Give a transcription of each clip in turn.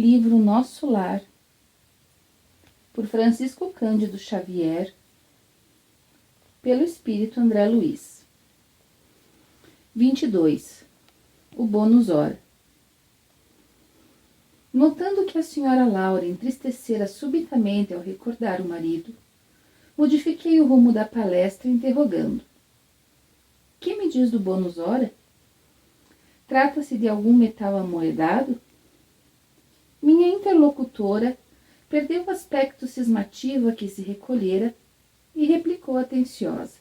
Livro Nosso Lar, por Francisco Cândido Xavier, pelo Espírito André Luiz. 22. O bônus hora. Notando que a senhora Laura entristecera subitamente ao recordar o marido, modifiquei o rumo da palestra interrogando: que me diz do bônus hora? Trata-se de algum metal amoedado? Minha interlocutora perdeu o aspecto cismativo a que se recolhera e replicou atenciosa: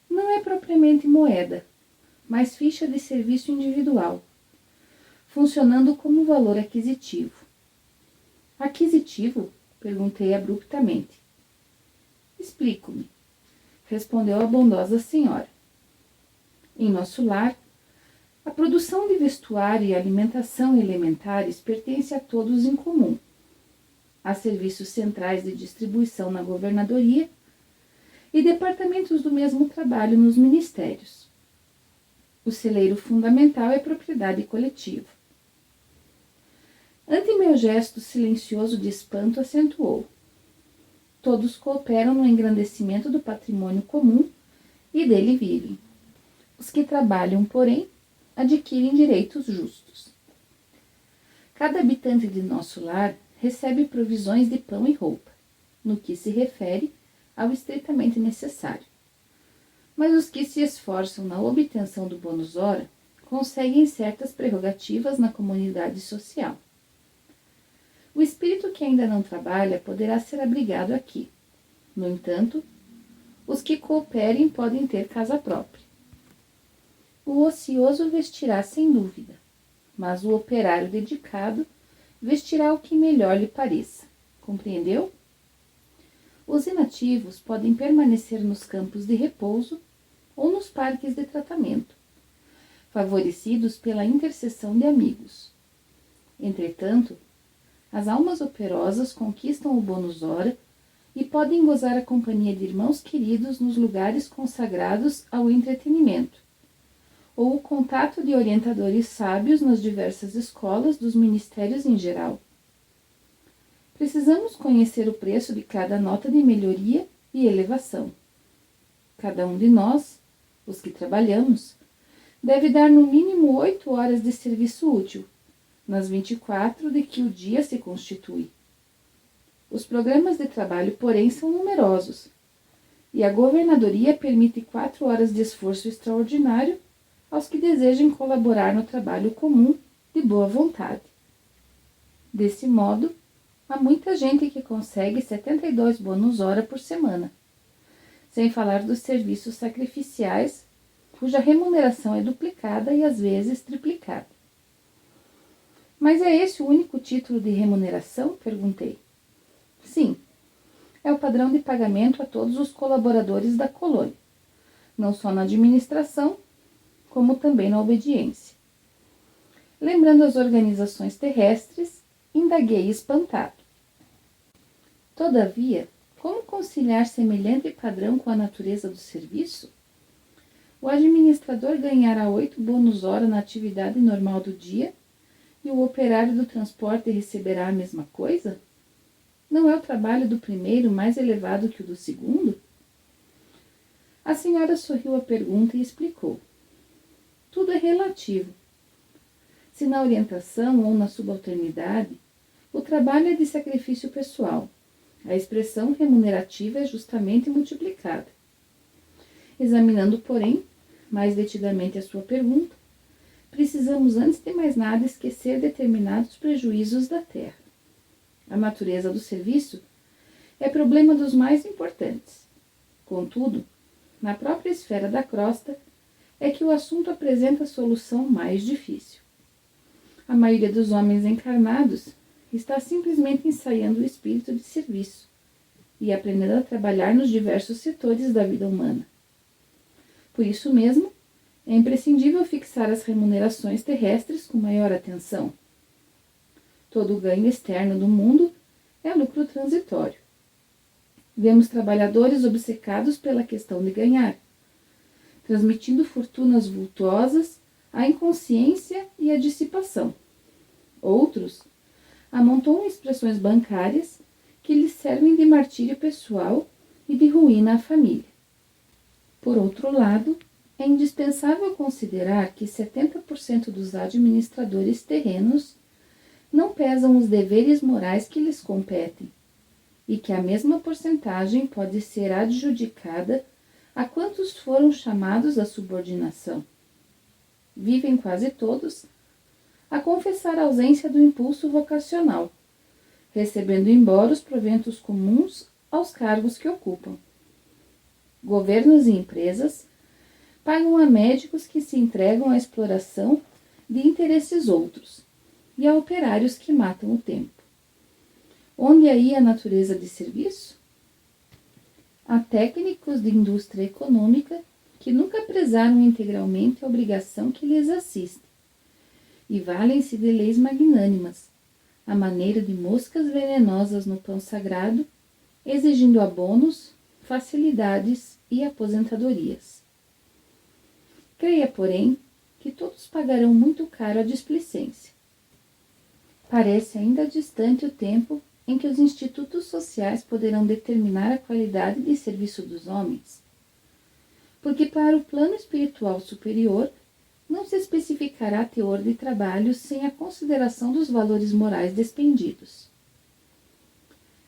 não é propriamente moeda, mas ficha de serviço individual, funcionando como valor aquisitivo. Aquisitivo? Perguntei abruptamente. Explico-me, respondeu a bondosa senhora. Em nosso lar, a produção de vestuário e alimentação elementares pertence a todos em comum. Há serviços centrais de distribuição na governadoria e departamentos do mesmo trabalho nos ministérios. O celeiro fundamental é propriedade coletiva. Ante meu gesto silencioso de espanto, acentuou: todos cooperam no engrandecimento do patrimônio comum e dele vivem. Os que trabalham, porém, adquirem direitos justos. Cada habitante de nosso lar recebe provisões de pão e roupa, no que se refere ao estritamente necessário. Mas os que se esforçam na obtenção do bônus hora conseguem certas prerrogativas na comunidade social. O espírito que ainda não trabalha poderá ser abrigado aqui. No entanto, os que cooperem podem ter casa própria. O ocioso vestirá sem dúvida, mas o operário dedicado vestirá o que melhor lhe pareça. Compreendeu? Os inativos podem permanecer nos campos de repouso ou nos parques de tratamento, favorecidos pela intercessão de amigos. Entretanto, as almas operosas conquistam o bônus hora e podem gozar a companhia de irmãos queridos nos lugares consagrados ao entretenimento, ou o contato de orientadores sábios nas diversas escolas dos ministérios em geral. Precisamos conhecer o preço de cada nota de melhoria e elevação. Cada um de nós, os que trabalhamos, deve dar no mínimo 8 horas de serviço útil, nas 24 de que o dia se constitui. Os programas de trabalho, porém, são numerosos, e a governadoria permite 4 horas de esforço extraordinário aos que desejem colaborar no trabalho comum de boa vontade. Desse modo, há muita gente que consegue 72 bônus hora por semana, sem falar dos serviços sacrificiais, cuja remuneração é duplicada e às vezes triplicada. Mas é esse o único título de remuneração? Perguntei. Sim, é o padrão de pagamento a todos os colaboradores da colônia, não só na administração, como também na obediência. Lembrando as organizações terrestres, indaguei espantado. Todavia, como conciliar semelhante padrão com a natureza do serviço? O administrador ganhará 8 bônus hora na atividade normal do dia e o operário do transporte receberá a mesma coisa? Não é o trabalho do primeiro mais elevado que o do segundo? A senhora sorriu à pergunta e explicou. Tudo é relativo. Se na orientação ou na subalternidade, o trabalho é de sacrifício pessoal, a expressão remunerativa é justamente multiplicada. Examinando, porém, mais detidamente a sua pergunta, precisamos antes de mais nada esquecer determinados prejuízos da terra. A natureza do serviço é problema dos mais importantes. Contudo, na própria esfera da crosta, é que o assunto apresenta a solução mais difícil. A maioria dos homens encarnados está simplesmente ensaiando o espírito de serviço e aprendendo a trabalhar nos diversos setores da vida humana. Por isso mesmo, é imprescindível fixar as remunerações terrestres com maior atenção. Todo o ganho externo do mundo é lucro transitório. Vemos trabalhadores obcecados pela questão de ganhar, transmitindo fortunas vultuosas à inconsciência e à dissipação. Outros, amontoam expressões bancárias que lhes servem de martírio pessoal e de ruína à família. Por outro lado, é indispensável considerar que 70% dos administradores terrenos não pesam os deveres morais que lhes competem, e que a mesma porcentagem pode ser adjudicada a quantos foram chamados à subordinação. Vivem quase todos a confessar a ausência do impulso vocacional, recebendo embora os proventos comuns aos cargos que ocupam. Governos e empresas pagam a médicos que se entregam à exploração de interesses outros e a operários que matam o tempo. Onde aí a natureza de serviço? Há técnicos de indústria econômica que nunca prezaram integralmente a obrigação que lhes assiste e valem-se de leis magnânimas, à maneira de moscas venenosas no pão sagrado, exigindo abonos, facilidades e aposentadorias. Creia, porém, que todos pagarão muito caro a displicência. Parece ainda distante o tempo em que os institutos sociais poderão determinar a qualidade de serviço dos homens, porque para o plano espiritual superior não se especificará teor de trabalho sem a consideração dos valores morais despendidos.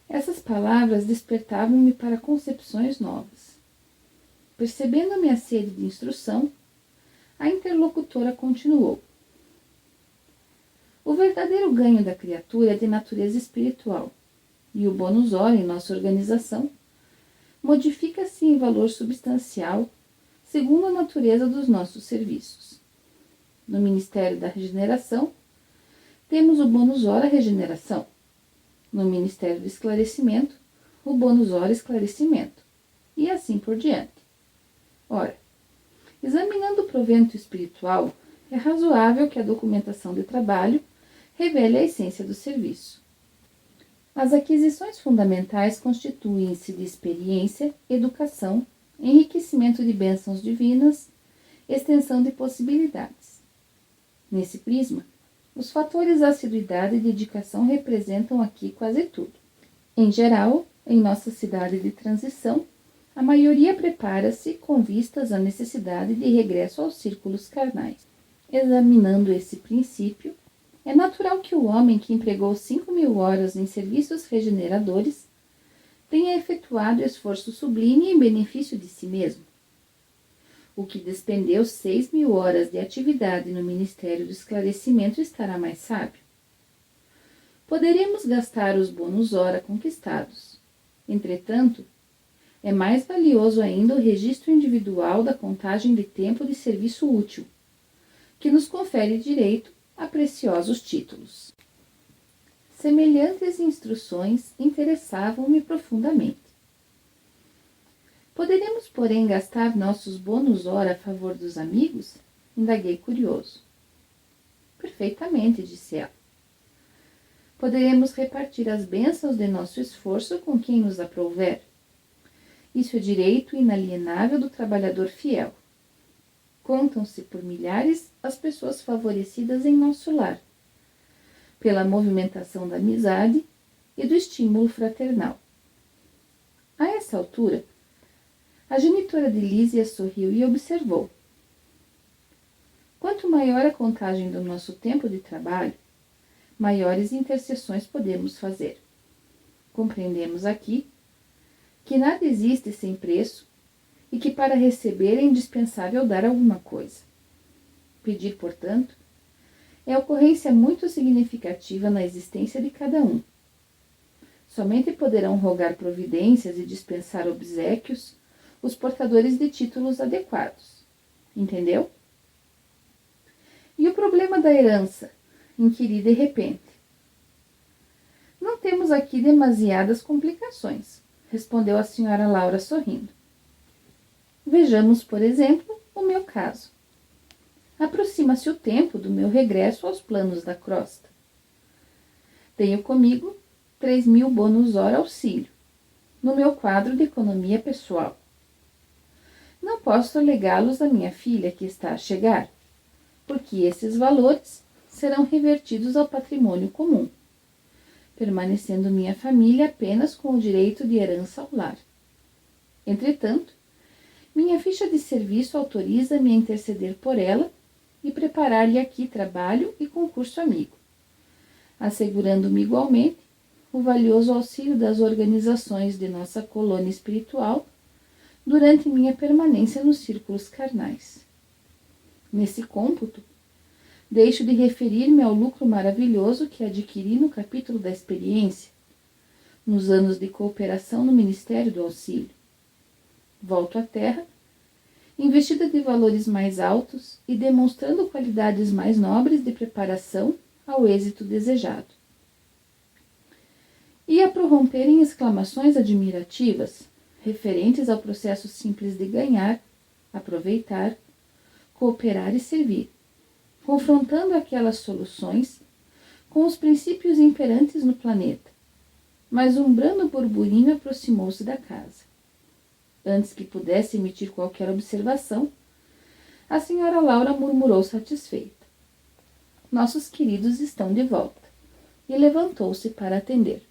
Essas palavras despertavam-me para concepções novas. Percebendo-me a sede de instrução, a interlocutora continuou. O verdadeiro ganho da criatura é de natureza espiritual, e o bônus hora em nossa organização modifica-se em valor substancial segundo a natureza dos nossos serviços. No Ministério da Regeneração, temos o bônus hora regeneração. No Ministério do Esclarecimento, o bônus hora esclarecimento. E assim por diante. Ora, examinando o provento espiritual, é razoável que a documentação de trabalho revele a essência do serviço. As aquisições fundamentais constituem-se de experiência, educação, enriquecimento de bênçãos divinas, extensão de possibilidades. Nesse prisma, os fatores assiduidade e dedicação representam aqui quase tudo. Em geral, em nossa cidade de transição, a maioria prepara-se com vistas à necessidade de regresso aos círculos carnais. Examinando esse princípio, é natural que o homem que empregou 5.000 horas em serviços regeneradores tenha efetuado esforço sublime em benefício de si mesmo. O que despendeu 6.000 horas de atividade no Ministério do Esclarecimento estará mais sábio. Poderemos gastar os bônus hora conquistados. Entretanto, é mais valioso ainda o registro individual da contagem de tempo de serviço útil, que nos confere direito a preciosos títulos. Semelhantes instruções interessavam-me profundamente. Poderemos, porém, gastar nossos bônus hora a favor dos amigos? Indaguei curioso. Perfeitamente, disse ela. Poderemos repartir as bênçãos de nosso esforço com quem nos aprouver. Isso é direito inalienável do trabalhador fiel. Contam-se por milhares as pessoas favorecidas em nosso lar, pela movimentação da amizade e do estímulo fraternal. A essa altura, a genitora de Lísia sorriu e observou. Quanto maior a contagem do nosso tempo de trabalho, maiores intercessões podemos fazer. Compreendemos aqui que nada existe sem preço e que para receber é indispensável dar alguma coisa. Pedir, portanto, é ocorrência muito significativa na existência de cada um. Somente poderão rogar providências e dispensar obséquios os portadores de títulos adequados. Entendeu? E o problema da herança? Inquiri de repente. Não temos aqui demasiadas complicações, respondeu a senhora Laura sorrindo. Vejamos, por exemplo, o meu caso. Aproxima-se o tempo do meu regresso aos planos da crosta. Tenho comigo 3.000 bônus hora auxílio, no meu quadro de economia pessoal. Não posso legá-los à minha filha que está a chegar, porque esses valores serão revertidos ao patrimônio comum. permanecendo minha família apenas com o direito de herança ao lar. Entretanto, minha ficha de serviço autoriza-me a interceder por ela e preparar-lhe aqui trabalho e concurso amigo, assegurando-me igualmente o valioso auxílio das organizações de nossa colônia espiritual durante minha permanência nos círculos carnais. Nesse cômputo, deixo de referir-me ao lucro maravilhoso que adquiri no capítulo da experiência, nos anos de cooperação no Ministério do Auxílio. Volto à Terra, investida de valores mais altos e demonstrando qualidades mais nobres de preparação ao êxito desejado. Ia prorromper em exclamações admirativas, referentes ao processo simples de ganhar, aproveitar, cooperar e servir, confrontando aquelas soluções com os princípios imperantes no planeta. Mas um brando burburinho aproximou-se da casa. Antes que pudesse emitir qualquer observação, a senhora Laura murmurou satisfeita: "Nossos queridos estão de volta", e levantou-se para atender.